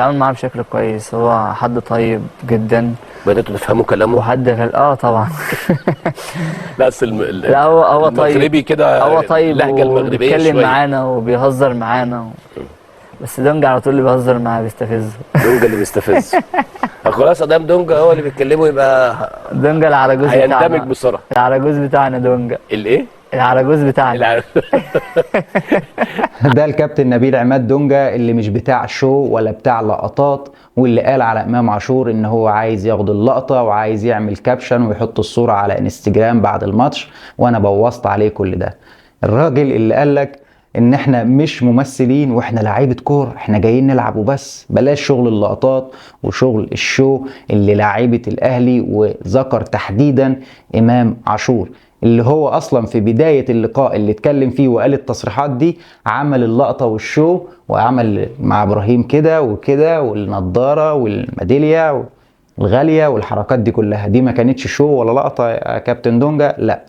التعامل معاه بشكل كويس، هو حد طيب جدا. بدأتوا تفهموا كلامه؟ وحد طبعا. لا اصل لا هو طيب، المغربي كده، هو طيب اللهجه المغربيه وبيتكلم شويه. معانا وبيهزر معانا بس دونجا على طول اللي بيهزر معاه بيستفزه. دونجا اللي بيستفز. خلاص ادام دونجا هو اللي بيتكلمه يبقى دونجا العرجوز هيندمج بتاعنا. بسرعه. العرجوز بتاعنا دونجا. الايه؟ العرجوز بتاعنا. ده الكابتن نبيل عماد دونجا اللي مش بتاع شو ولا بتاع لقطات، واللي قال على امام عاشور ان هو عايز ياخد اللقطه وعايز يعمل كابشن ويحط الصوره على انستجرام بعد الماتش، وانا بوظت عليه كل ده. الراجل اللي قالك ان احنا مش ممثلين واحنا لعيبه كوره، احنا جايين نلعب وبس، بلاش شغل اللقطات وشغل الشو اللي لعيبه الاهلي، وذكر تحديدا امام عاشور اللي هو اصلا في بداية اللقاء اللي اتكلم فيه وقال التصريحات دي عمل اللقطة والشو، وعمل مع ابراهيم كده وكده والنضارة والميدالية الغالية والحركات دي كلها. دي ما كانتش شو ولا لقطة يا كابتن دونجا، لا.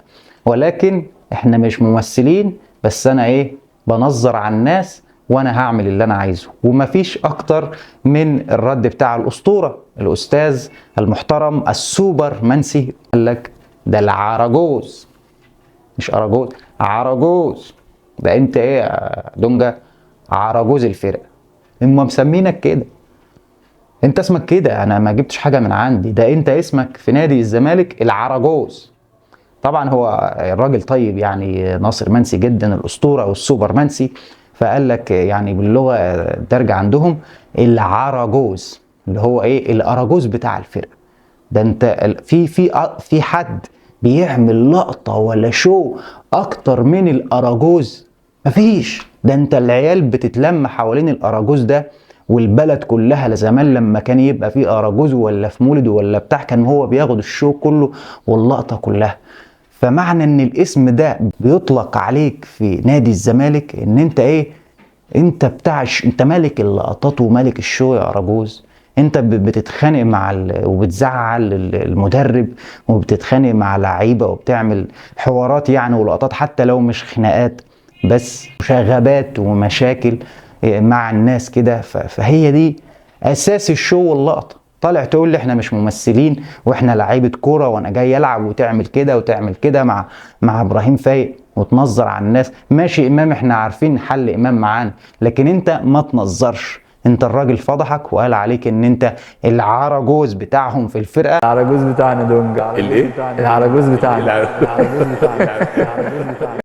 ولكن احنا مش ممثلين، بس انا بنظر على الناس وانا هعمل اللي انا عايزه. ومفيش اكتر من الرد بتاع الاسطورة الاستاذ المحترم السوبر منسي، قال لك ده العرجوز، مش اراجوز، عرجوز. ده انت ايه يا دونجا؟ عرجوز الفرقه. هم مسمينك كده، انت اسمك كده، انا ما جبتش حاجه من عندي، ده انت اسمك في نادي الزمالك العرجوز. طبعا هو الراجل طيب يعني، ناصر منسي جدا الاسطوره والسوبر منسي، فقال لك يعني باللغه الدارجه عندهم العرجوز، اللي هو الاراجوز بتاع الفرقه. ده انت في حد بيعمل لقطة ولا شو اكتر من الاراجوز؟ مفيش. ده انت العيال بتتلم حوالين الاراجوز ده، والبلد كلها لزمان لما كان يبقى في اراجوز ولا في مولد ولا بتاع كان هو بياخد الشو كله واللقطة كلها. فمعنى ان الاسم ده بيطلق عليك في نادي الزمالك ان انت انت انت مالك اللقطات ومالك الشو يا اراجوز. انت بتتخانق وبتزعل المدرب، وبتتخانق مع لعيبه وبتعمل حوارات يعني ولقطات، حتى لو مش خناقات بس مشاغبات ومشاكل مع الناس كده. فهي دي اساس الشو واللقطه. طالع تقول لي احنا مش ممثلين واحنا لعيبه كوره وانا جاي العب، وتعمل كده وتعمل كده مع ابراهيم فايق وتنظر على الناس. ماشي امام، احنا عارفين حل امام معانا، لكن انت ما تنظرش. انت الراجل فضحك وقال عليك ان انت العرجوز بتاعهم في الفرقه. العرجوز بتاعنا دونجا. الايه؟ العرجوز بتاعنا. العرجوز بتاعنا.